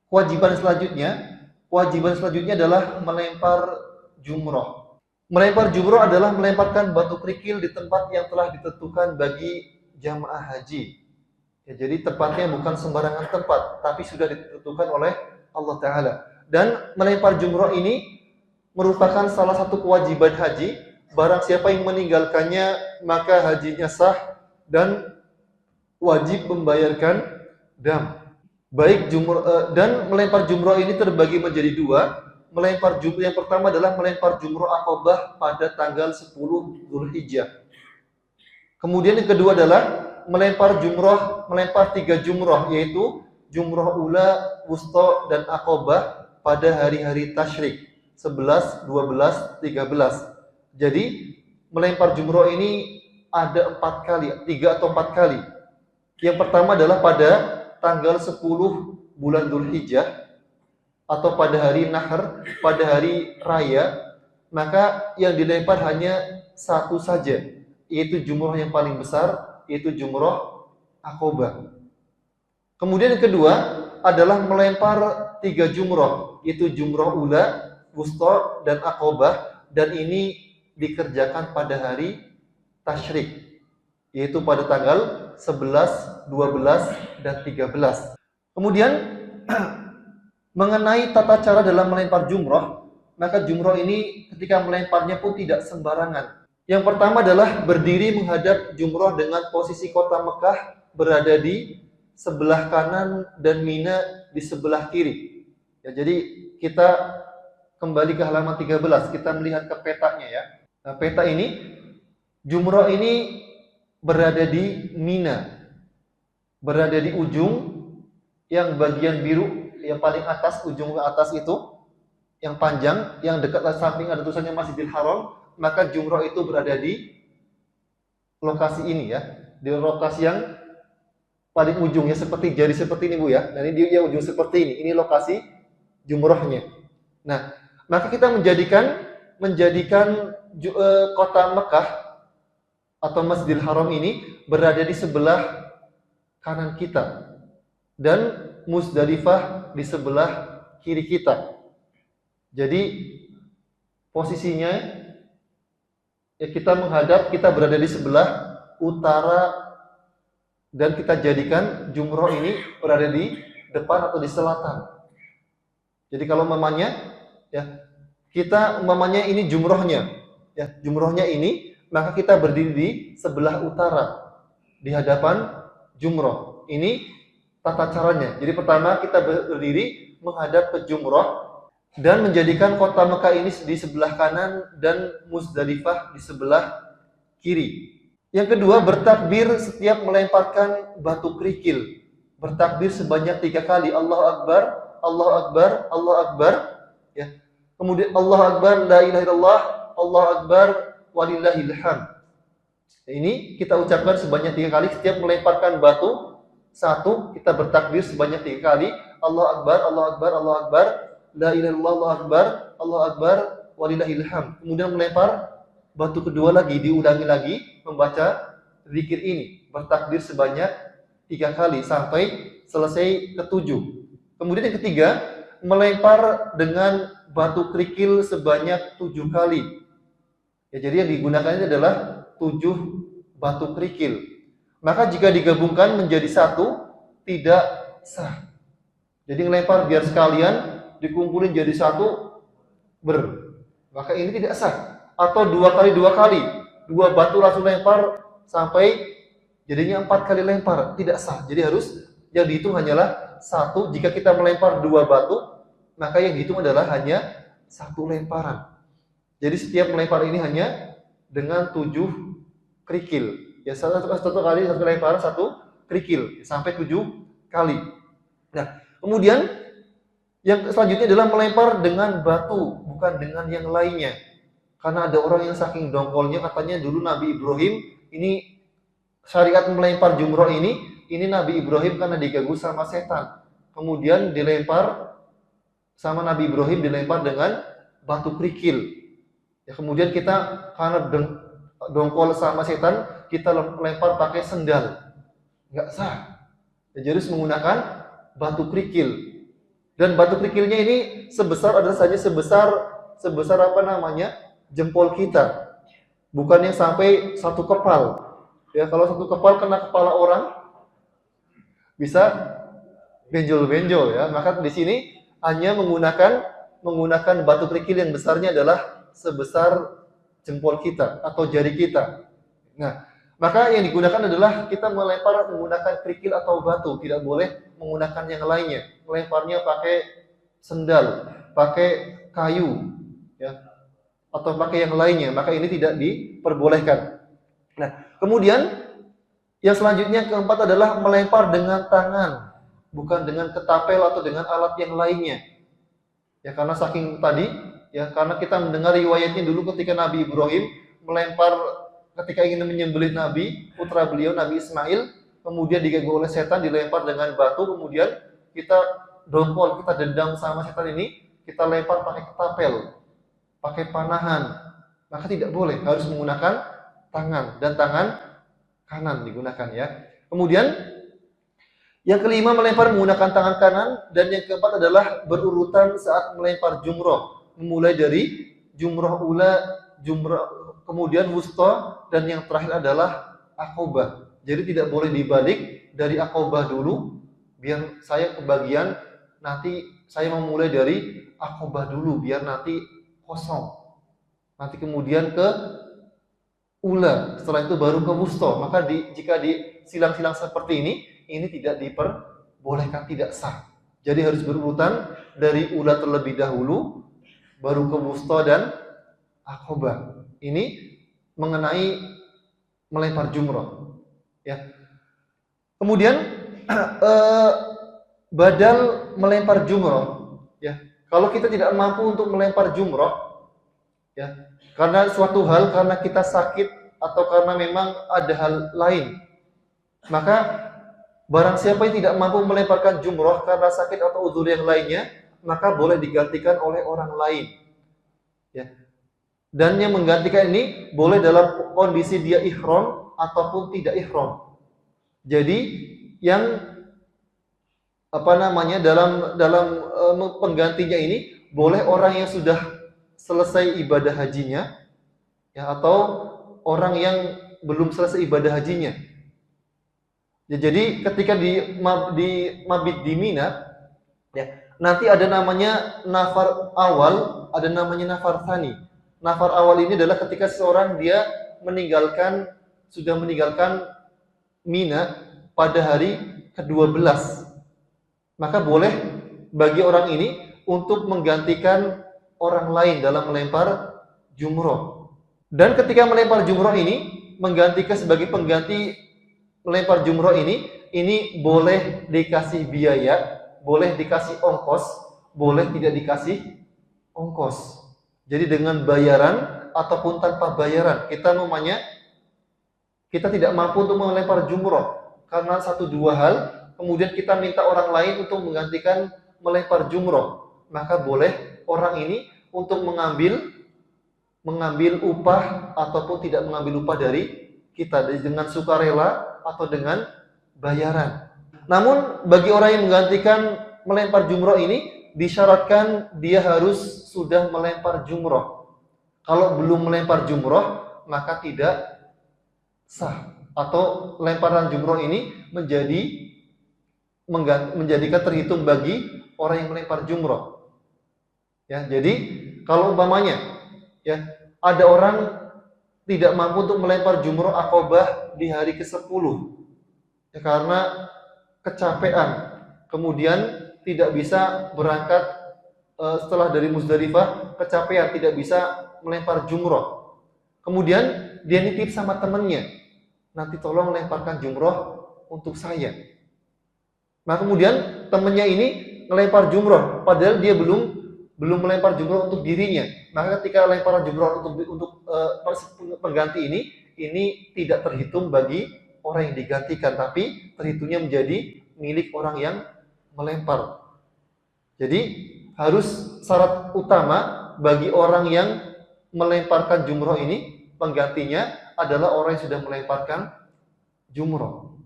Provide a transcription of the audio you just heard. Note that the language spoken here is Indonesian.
Kewajiban selanjutnya adalah melempar jumroh. Melempar jumroh adalah melemparkan batu kerikil di tempat yang telah ditentukan bagi jamaah haji. Ya, jadi tempatnya bukan sembarangan tempat, tapi sudah ditentukan oleh Allah Ta'ala. Dan melempar jumroh ini merupakan salah satu kewajiban haji. Barang siapa yang meninggalkannya, maka hajinya sah dan wajib membayarkan dam. Dan melempar jumroh ini terbagi menjadi dua. Melempar jumroh yang pertama adalah melempar jumroh Aqabah pada tanggal 10 Dzulhijjah. Kemudian yang kedua adalah melempar 3 jumroh, yaitu jumroh ula, wusta, dan Aqabah pada hari-hari tasyrik 11, 12, 13. Jadi melempar jumroh ini ada 4 kali, 3 atau 4 kali. Yang pertama adalah pada tanggal 10 bulan Dzulhijjah atau pada hari Nahr, pada hari raya, maka yang dilempar hanya satu saja, yaitu jumroh yang paling besar, yaitu jumroh Aqabah. Kemudian yang kedua adalah melempar 3 jumroh, yaitu jumroh ula, wusta, dan Aqabah, dan ini dikerjakan pada hari tasyrik, yaitu pada tanggal 11, 12, dan 13. Kemudian mengenai tata cara dalam melempar jumroh, maka jumroh ini ketika melemparnya pun tidak sembarangan. Yang pertama adalah berdiri menghadap jumroh dengan posisi kota Mekah berada di sebelah kanan dan Mina di sebelah kiri. Ya, jadi kita kembali ke halaman 13, kita melihat ke petanya ya. Nah, peta ini, jumroh ini berada di Mina, berada di ujung yang bagian biru, yang paling atas, ujung ke atas itu, yang panjang, yang dekat samping ada tulisannya Masjidil Haram, maka jumroh itu berada di lokasi ini ya, di lokasi yang paling ujung ya, seperti jari seperti ini Bu ya. Nah, ini dia ujung seperti ini lokasi jumrohnya. Nah, maka kita menjadikan kota Mekah atau Masjidil Haram ini berada di sebelah kanan kita dan Muzdalifah di sebelah kiri kita. Jadi posisinya ya, kita berada di sebelah utara dan kita jadikan jumroh ini berada di depan atau di selatan. Jadi kalau mamanya ya, kita mamanya ini jumrohnya ya, jumrohnya ini, maka kita berdiri di sebelah utara di hadapan jumroh. Ini tata caranya. Jadi pertama kita berdiri menghadap ke jumroh dan menjadikan kota Mekah ini di sebelah kanan dan Muzdalifah di sebelah kiri. Yang kedua, bertakbir setiap melemparkan batu kerikil. Bertakbir sebanyak 3 kali. Allahu Akbar, Allahu Akbar, Allahu Akbar. Ya. Kemudian Allahu Akbar, la ilaha illallah, Allahu Akbar, walillahil hamd. Ini kita ucapkan sebanyak 3 kali setiap melemparkan batu. Satu, kita bertakbir sebanyak 3 kali. Allahu Akbar, Allahu Akbar, Allahu Akbar, la ilaha illallah, Allahu Akbar, Allahu Akbar, walillahil hamd. Kemudian melempar batu kedua lagi, diulangi lagi membaca zikir ini, bertakbir sebanyak 3 kali sampai selesai ke-7. Kemudian yang ketiga, melempar dengan batu kerikil sebanyak 7 kali. Ya, jadi yang digunakan ini adalah 7 batu kerikil. Maka jika digabungkan menjadi satu, tidak sah. Jadi ngelempar biar sekalian dikumpulin jadi satu, maka ini tidak sah. Atau 2 kali 2 kali, 2 batu langsung lempar sampai jadinya 4 kali lempar, tidak sah. Jadi harus yang dihitung hanyalah 1. Jika kita melempar 2 batu, maka yang dihitung adalah hanya 1 lemparan. Jadi setiap melempar ini hanya dengan 7 kerikil. Ya, satu kali, 1 lemparan, 1 kerikil sampai 7 kali. Nah, kemudian yang selanjutnya adalah melempar dengan batu, bukan dengan yang lainnya. Karena ada orang yang saking dongkolnya, katanya dulu Nabi Ibrahim ini syariat melempar jumroh ini Nabi Ibrahim karena diganggu sama setan. Kemudian dilempar sama Nabi Ibrahim, dilempar dengan batu kerikil. Ya, kemudian kita karena dongkol sama setan, kita lempar pakai sendal. Enggak sah. Ya, jadi harus menggunakan batu kerikil. Dan batu kerikilnya ini adalah saja sebesar apa namanya? Jempol kita. Bukan yang sampai satu kepal. Ya, kalau satu kepal kena kepala orang bisa benjol-benjol ya. Maka di sini hanya menggunakan batu kerikil yang besarnya adalah sebesar jempol kita atau jari kita. Nah, maka yang digunakan adalah kita melempar menggunakan kerikil atau batu, tidak boleh menggunakan yang lainnya. Melemparnya pakai sendal, pakai kayu, ya, atau pakai yang lainnya, maka ini tidak diperbolehkan. Nah, kemudian yang selanjutnya keempat adalah melempar dengan tangan, bukan dengan ketapel atau dengan alat yang lainnya. Ya, karena saking tadi, ya, karena kita mendengar riwayatnya dulu ketika Nabi Ibrahim melempar ketika ingin menyembelih Nabi, putra beliau Nabi Ismail, kemudian diganggu oleh setan, dilempar dengan batu, kemudian kita dongkol, kita dendam sama setan ini, kita lempar pakai ketapel, pakai panahan, maka tidak boleh, harus menggunakan tangan, dan tangan kanan digunakan ya. Kemudian yang kelima melempar menggunakan tangan kanan, dan yang keempat adalah berurutan saat melempar jumroh, memulai dari jumroh ula, jumroh kemudian wusta, dan yang terakhir adalah akobah. Jadi tidak boleh dibalik dari akobah dulu, biar saya kebagian, nanti saya memulai dari akobah dulu, biar nanti kosong. Nanti kemudian ke ula, setelah itu baru ke wusta. Maka jika di silang-silang seperti ini tidak diperbolehkan, tidak sah. Jadi harus berurutan dari ula terlebih dahulu, baru ke wusta dan akobah. Ini mengenai melempar jumroh. Ya. Kemudian badal melempar jumroh. Ya. Kalau kita tidak mampu untuk melempar jumroh, ya, karena suatu hal, karena kita sakit atau karena memang ada hal lain, maka barang siapa yang tidak mampu melemparkan jumroh karena sakit atau uzur yang lainnya, maka boleh digantikan oleh orang lain. Ya. Dan yang menggantikan ini boleh dalam kondisi dia ihram ataupun tidak ihram. Jadi yang apa namanya dalam penggantinya ini boleh orang yang sudah selesai ibadah hajinya, ya, atau orang yang belum selesai ibadah hajinya. Ya, jadi ketika di mabit di Mina, ya, nanti ada namanya nafar awal, ada namanya nafar tsani. Nafar awal ini adalah ketika seseorang dia sudah meninggalkan Mina pada hari ke-12. Maka boleh bagi orang ini untuk menggantikan orang lain dalam melempar jumroh. Dan ketika melempar jumroh ini, menggantikan sebagai pengganti melempar jumroh ini boleh dikasih biaya, boleh dikasih ongkos, boleh tidak dikasih ongkos. Jadi dengan bayaran ataupun tanpa bayaran, kita tidak mampu untuk melempar jumroh karena satu dua hal, kemudian kita minta orang lain untuk menggantikan melempar jumroh, maka boleh orang ini untuk mengambil upah ataupun tidak mengambil upah dari kita dengan sukarela atau dengan bayaran. Namun bagi orang yang menggantikan melempar jumroh ini disyaratkan dia harus sudah melempar jumroh. Kalau belum melempar jumroh, maka tidak sah, atau lemparan jumroh ini menjadikan terhitung bagi orang yang melempar jumroh. Ya, jadi kalau umpamanya, ya, ada orang tidak mampu untuk melempar jumroh akobah di hari ke-10, ya, karena kecapean, kemudian tidak bisa berangkat setelah dari Muzdalifah, kecapean, tidak bisa melempar jumroh. Kemudian dia nitip sama temannya, nanti tolong lemparkan jumroh untuk saya. Nah kemudian temannya ini melempar jumroh, padahal dia belum melempar jumroh untuk dirinya. Maka ketika lemparan jumroh untuk pengganti ini tidak terhitung bagi orang yang digantikan, tapi terhitungnya menjadi milik orang yang melempar. Jadi harus syarat utama bagi orang yang melemparkan jumroh ini, penggantinya adalah orang yang sudah melemparkan jumroh.